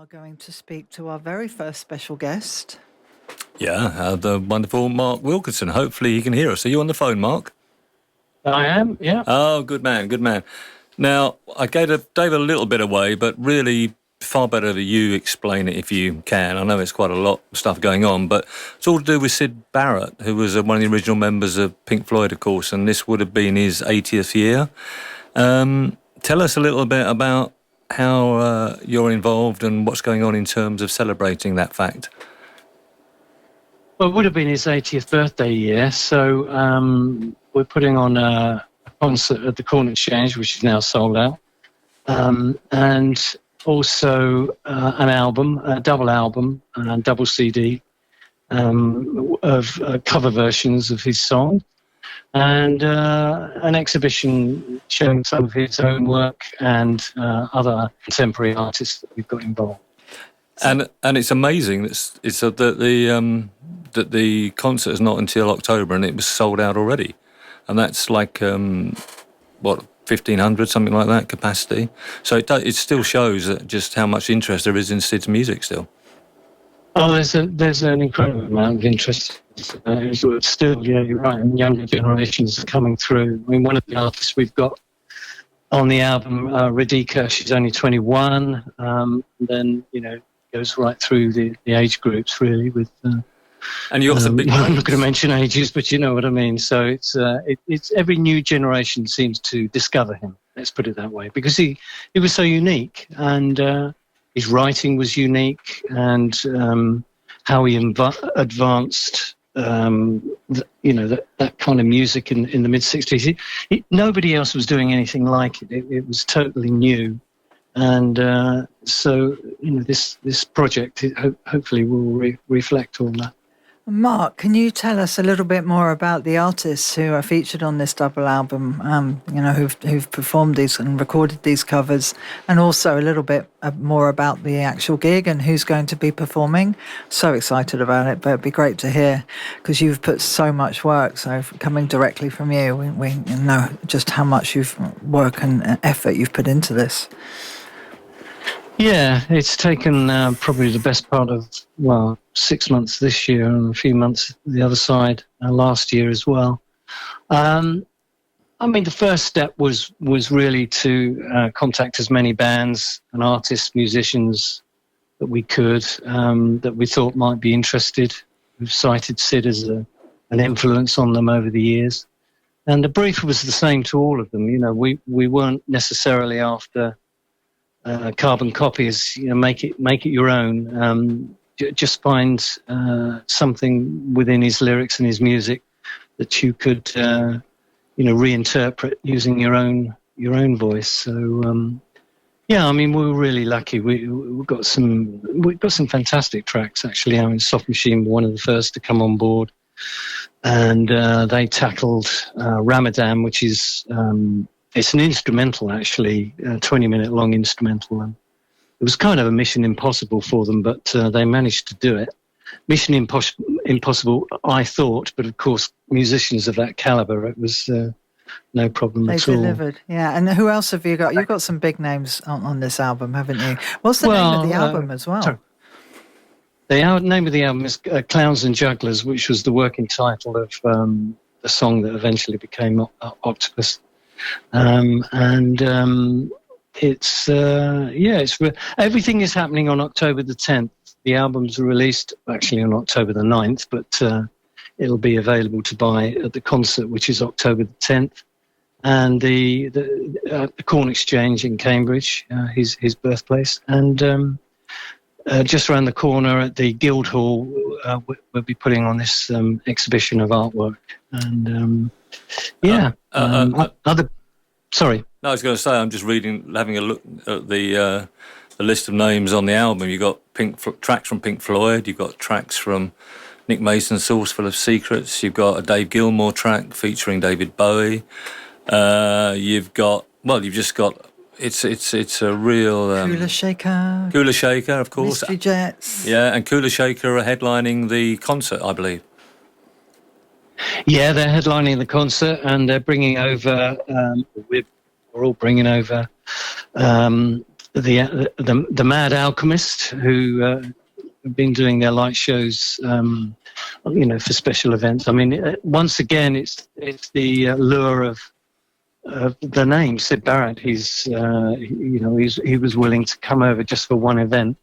are going to speak to our very first special guest. Yeah, the wonderful Mark Wilkinson. Hopefully he can hear us. Are you on the phone, Mark? I am, yeah. Oh, good man, good man. Now, I gave a little bit away, but really far better that you explain it if you can. I know it's quite a lot of stuff going on, but it's all to do with Syd Barrett, who was one of the original members of Pink Floyd, of course, and this would have been his 80th year. Tell us a little bit about how you're involved and what's going on in terms of celebrating that fact. Well, it would have been his 80th birthday year, so we're putting on a concert at the Corn Exchange, which is now sold out, and also an album, a double album, and double CD of cover versions of his songs, and an exhibition showing some of his own work and other contemporary artists that we've got involved. And it's amazing that the concert is not until October, and it was sold out already, and that's like 1,500, something like that capacity. So it still shows that just how much interest there is in Syd's music still. Oh, there's an incredible amount of interest. Still, yeah, you're right. And younger generations are coming through. I mean, one of the artists we've got on the album, Radhika, she's only 21. Then goes right through the age groups really. With and you got some big. I'm not going to mention ages, but you know what I mean. So it's every new generation seems to discover him. Let's put it that way, because he was so unique, and his writing was unique, and how he advanced, that kind of music in the mid-60s. Nobody else was doing anything like it. It was totally new, and so this project hopefully will reflect all that. Mark, can you tell us a little bit more about the artists who are featured on this double album, who've performed these and recorded these covers, and also a little bit more about the actual gig and who's going to be performing? So excited about it, but it'd be great to hear, because you've put so much work, so coming directly from you, we know just how much work and effort you've put into this. Yeah, it's taken probably the best part of 6 months this year and a few months the other side last year as well. I mean, the first step was really to contact as many bands and artists, musicians that we could, that we thought might be interested. We've cited Syd as an influence on them over the years, and the brief was the same to all of them. We weren't necessarily after carbon copies, make it your own. Just find something within his lyrics and his music that you could, reinterpret using your own voice. So, I mean, we were really lucky. We got some fantastic tracks actually. I mean, Soft Machine were one of the first to come on board, and they tackled Ramadan, which is. It's an instrumental, actually, a 20-minute long instrumental. And it was kind of a mission impossible for them, but they managed to do it. Mission impossible, I thought, but of course, musicians of that caliber, it was no problem at all. They delivered, yeah. And who else have you got? You've got some big names on this album, haven't you? What's the name of the album as well? Sorry. The name of the album is Clowns and Jugglers, which was the working title of the song that eventually became Octopus. It's everything is happening on October the 10th. The albums are released actually on October the 9th, but it'll be available to buy at the concert, which is October the 10th, and the Corn Exchange in Cambridge, his birthplace, and just around the corner at the Guildhall, we'll be putting on this exhibition of artwork, and Sorry. No, I was going to say, I'm just having a look at the list of names on the album. You've got tracks from Pink Floyd, you've got tracks from Nick Mason's Sauce Full of Secrets, you've got a Dave Gilmour track featuring David Bowie, you've just got, it's a real... Kula Shaker. Kula Shaker, of course. Mystery Jets. Yeah, and Kula Shaker are headlining the concert, I believe. Yeah, they're headlining the concert, and they're bringing over. We're all bringing over the Mad Alchemist, who have been doing their light shows, for special events. I mean, once again, it's the lure of the name Syd Barrett. He was willing to come over just for one event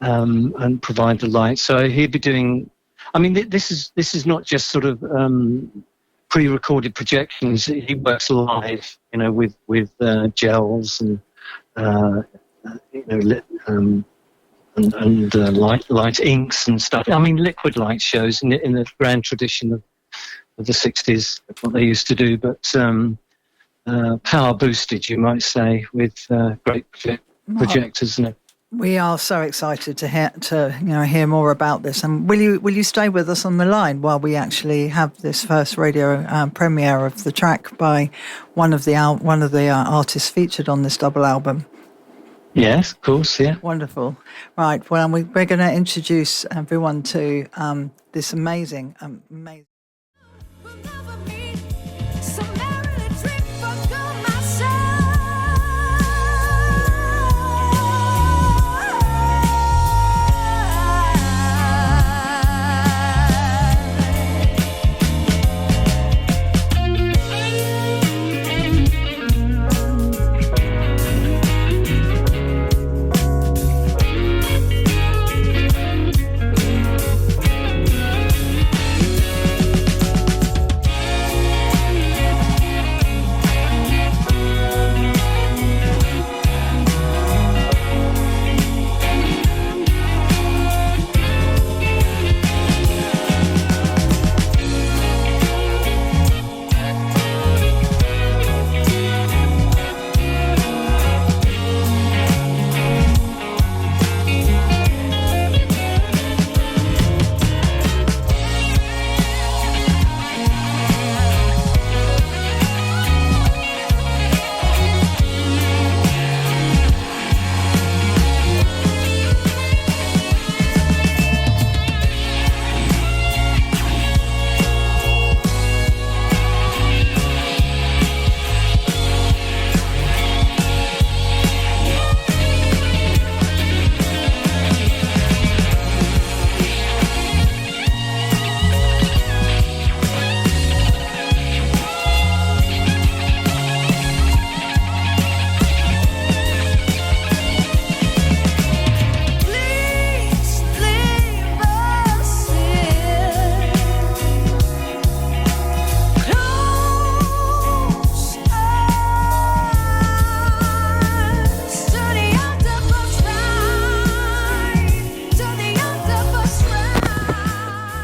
and provide the light. So he'd be doing. I mean, this is not just sort of pre-recorded projections. He works live, with gels and light inks and stuff. I mean, liquid light shows in the grand tradition of the 60s, what they used to do, but power boosted, you might say, with great projectors. We are so excited to hear more about this. And will you stay with us on the line while we actually have this first radio premiere of the track by one of the artists featured on this double album? Yes, of course, yeah. Wonderful. Right, well, we're going to introduce everyone to this amazing.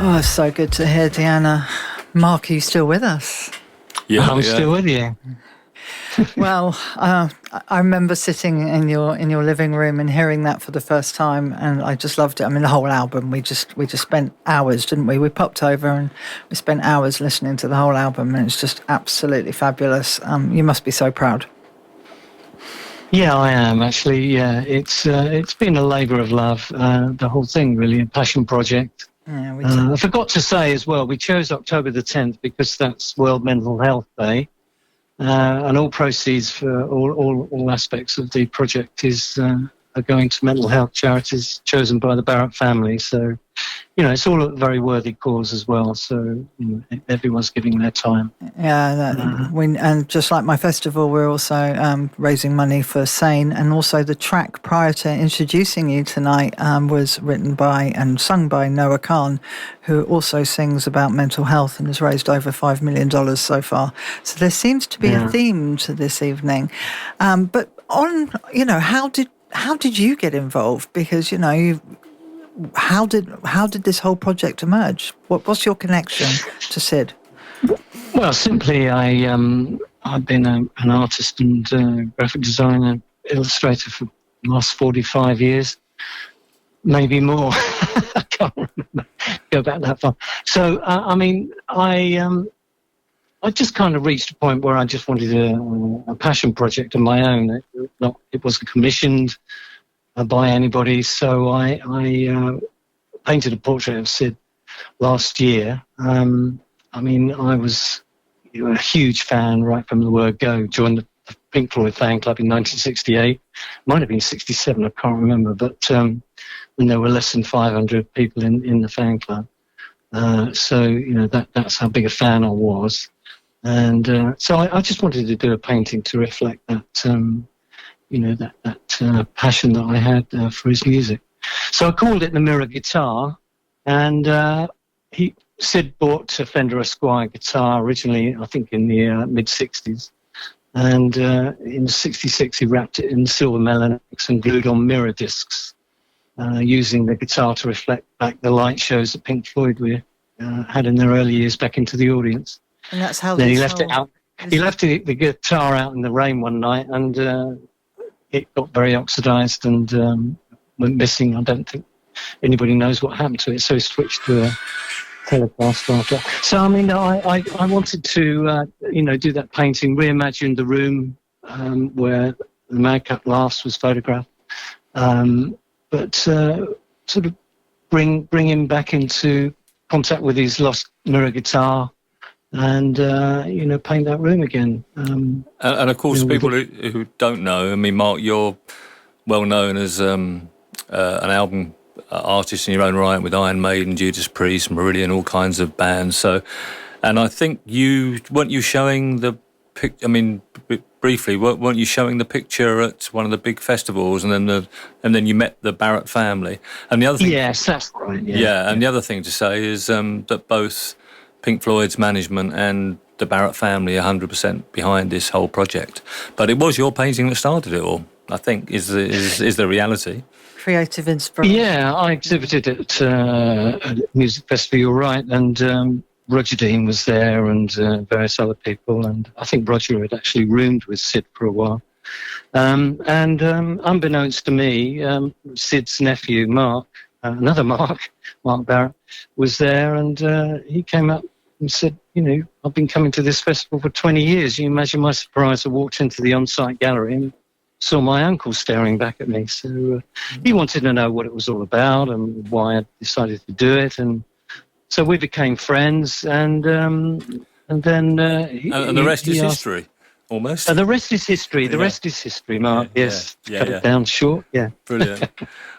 Oh, so good to hear, Deanna. Mark, are you still with us? Yeah, I'm still with you. Well, I remember sitting in your living room and hearing that for the first time, and I just loved it. I mean, the whole album. We just spent hours, didn't we? We popped over and we spent hours listening to the whole album, and it's just absolutely fabulous. You must be so proud. Yeah, I am actually. Yeah, it's been a labour of love. The whole thing, really, a passion project. Yeah, I forgot to say as well, we chose October the 10th because that's World Mental Health Day, and all proceeds for all aspects of the project are going to mental health charities chosen by the Barrett family. So, it's all a very worthy cause as well. So, everyone's giving their time. Yeah, and just like my festival, we're also raising money for SANE, and also the track prior to introducing you tonight was written by and sung by Noah Khan, who also sings about mental health and has raised over $5 million so far. So there seems to be a theme to this evening. But on, how did you get involved? Because how did this whole project emerge? What's your connection to Syd? Well, simply I've been an artist and graphic designer, illustrator for the last 45 years, maybe more. I can't remember. Go back that far. So I just kind of reached a point where I just wanted a passion project of my own. It wasn't commissioned by anybody, so I painted a portrait of Syd last year. I was a huge fan right from the word go. Joined the the Pink Floyd fan club in 1968. Might have been 67, I can't remember, but when there were less than 500 people in the fan club. So, you know, that's how big a fan I was. And so I just wanted to do a painting to reflect that, you know, that passion that I had for his music. So I called it the Mirror Guitar, and Syd bought a Fender Esquire guitar originally, I think in the mid-60s. And in 66, he wrapped it in silver melanics and glued on mirror discs, using the guitar to reflect back the light shows that Pink Floyd had in their early years back into the audience. And that's how then he left it out. He left the guitar out in the rain one night, and it got very oxidised and went missing. I don't think anybody knows what happened to it, so he switched to a Telecaster after. So I mean, I wanted to you know, do that painting, reimagine the room where the Madcap Laughs was photographed, but sort of bring him back into contact with his lost mirror guitar, and you know, paint that room again. And of course, people who don't know, I mean, Mark, you're well known as an album artist in your own right, with Iron Maiden, Judas Priest, Meridian, all kinds of bands. So, and I think weren't you showing the I mean, briefly, weren't you showing the picture at one of the big festivals, and then you met the Barrett family? And the other thing, yes, that's right. And the other thing to say is that both Pink Floyd's management and the Barrett family are 100% behind this whole project. But it was your painting that started it all, I think, is the reality. Creative inspiration. Yeah, I exhibited at a music festival, you're right, and Roger Dean was there and various other people, and I think Roger had actually roomed with Syd for a while. And unbeknownst to me, Syd's nephew, Mark, another Mark Barrett, was there, and he came up and said, you know, I've been coming to this festival for 20 years. You imagine my surprise. I walked into the on-site gallery and saw my uncle staring back at me. So he wanted to know what it was all about and why I decided to do it. And so we became friends, and then... and the rest is history, almost. The rest is history. The rest is history, Mark. Yes. Cut it down short, yeah. Brilliant.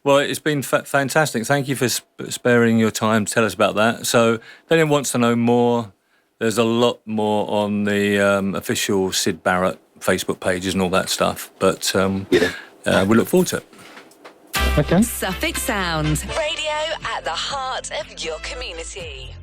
Well, it's been fantastic. Thank you for sparing your time to tell us about that. So if anyone wants to know more, there's a lot more on the official Syd Barrett Facebook pages and all that stuff. But we look forward to it. Okay. Suffolk Sound. Radio at the heart of your community.